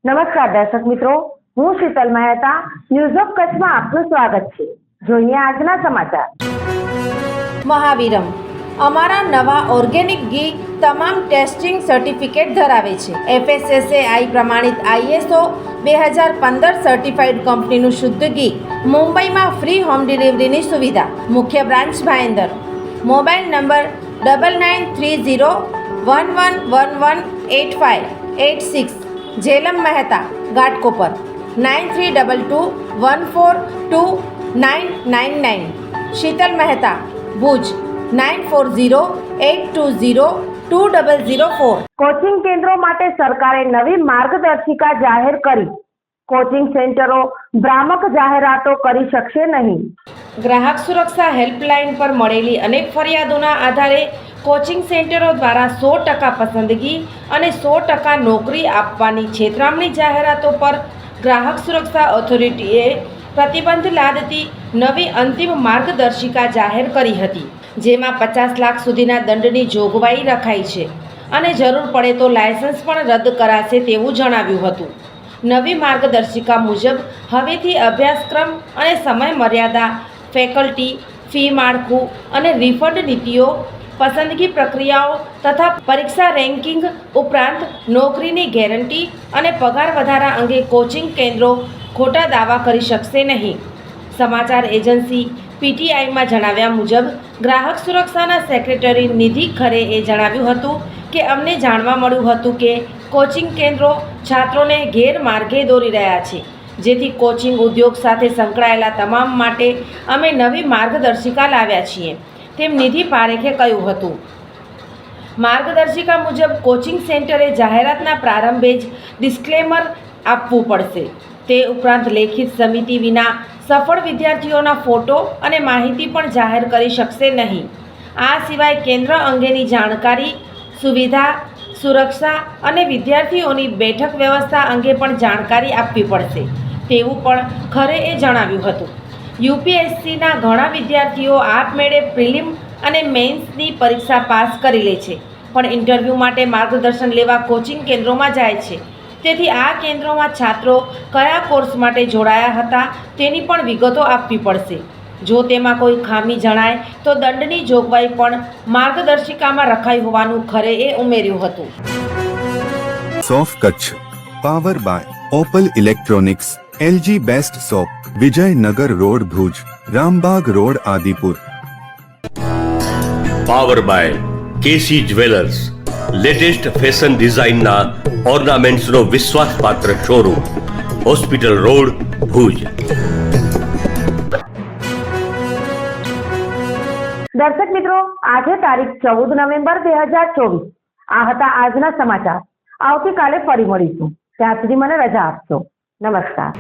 નમસ્કાર દર્શક મિત્રો, હું શીતલ મહેતા ન્યૂઝ ઓફ કચ્છમાં આપનું સ્વાગત છે। જોઈએ આજના સમાચાર। મહાવીરમ અમારા નવા ઓર્ગેનિક ઘી તમામ ટેસ્ટિંગ સર્ટિફિકેટ ધરાવે છે। FSSAI પ્રમાણિત ISO 2015 સર્ટિફાઈડ કંપનીનું શુદ્ધ ઘી મુંબઈમાં ફ્રી હોમ ડિલિવરીની સુવિધા। મુખ્ય branch Bhayander. Mobile number 993011118586। Jhelam Mehta Ghatkopar 9322142999। Sheetal Mehta Bhuj 9408202004। Coaching કેન્દ્રો માટે સરકારે નવી માર્ગદર્શિકા જાહેર કરી। કોચિંગ સેન્ટરો ભ્રામક જાહેરાતો કરી શકશે નહીં। ગ્રાહક સુરક્ષા હેલ્પલાઇન પર મળેલી અનેક ફરિયાદોના આધારે કોચિંગ સેન્ટરો દ્વારા 100% પસંદગી અને 100% નોકરી આપવાની છેતરામણી જાહેરાતો પર ગ્રાહક સુરક્ષા ઓથોરિટીએ પ્રતિબંધ લાદતી નવી અંતિમ માર્ગદર્શિકા જાહેર કરી હતી, જેમાં 50 લાખ સુધીના દંડની જોગવાઈ રખાઈ છે અને જરૂર પડે તો લાયસન્સ પણ રદ કરાશે તેવું જણાવ્યું હતું। નવી માર્ગદર્શિકા મુજબ હવેથી અભ્યાસક્રમ અને સમય મર્યાદા, ફેકલ્ટી, ફી માળખું અને રિફંડ નીતિઓ, પસંદગી પ્રક્રિયાઓ તથા પરીક્ષા રેન્કિંગ ઉપરાંત નોકરીની ગેરંટી અને પગાર વધારા અંગે કોચિંગ કેન્દ્રો ખોટા દાવા કરી શકશે નહીં। સમાચાર એજન્સી PTIમાં જણાવ્યા મુજબ ગ્રાહક સુરક્ષાના સેક્રેટરી નિધિ ખરેએ જણાવ્યું હતું કે અમને જાણવા મળ્યું હતું કે કોચિંગ કેન્દ્રો છાત્રોને ગેરમાર્ગે દોરી રહ્યા છે, જેથી કોચિંગ ઉદ્યોગ સાથે સંકળાયેલા તમામ માટે અમે નવી માર્ગદર્શિકા લાવ્યા છીએ, તેમ નિધિ પારેખે કહ્યું હતું। માર્ગદર્શિકા મુજબ કોચિંગ સેન્ટરે જાહેરાતના પ્રારંભે જ ડિસ્ક્લેમર આપવું પડશે। તે ઉપરાંત લેખિત સમિતિ વિના સફળ વિદ્યાર્થીઓના ફોટો અને માહિતી પણ જાહેર કરી શકશે નહીં। આ સિવાય કેન્દ્ર અંગેની જાણકારી, સુવિધા, સુરક્ષા અને વિદ્યાર્થીઓની બેઠક વ્યવસ્થા અંગે પણ જાણકારી આપવી પડશે તેવું પણ ખરેએ જણાવ્યું હતું। UPSCના ઘણા વિદ્યાર્થીઓ આપમેળે પ્રિલિમ અને મેઇન્સની પરીક્ષા પાસ કરી લે છે, પણ ઇન્ટરવ્યૂ માટે માર્ગદર્શન લેવા કોચિંગ કેન્દ્રોમાં જાય છે। તેથી આ કેન્દ્રોમાં છાત્રો કયા કોર્સ માટે જોડાયા હતા તેની પણ વિગતો આપવી પડશે। જો તેમાં કોઈ ખામી જણાય તો દંડની જોગવાઈ પણ માર્ગદર્શિકામાં રખાઈ હોવાનું ખરેએ ઉમેર્યું હતું। સોફ Kutch power by Opal electronics, LG best shop, Vijaynagar road Bhuj, Rambagh road Adipur. Power by KC jewellers, latest fashion ડિઝાઇનના ઓર્નામેન્ટ્સનો વિશ્વાસપાત્ર શોરૂમ, હોસ્પિટલ રોડ ભુજ। દર્શક મિત્રો, આજે તારીખ 14 નવેમ્બર 2024। આ હતા આજના સમાચાર। આવતીકાલે ફરી મળીશું, ત્યાં સુધી મને રજા આપશો। નમસ્કાર।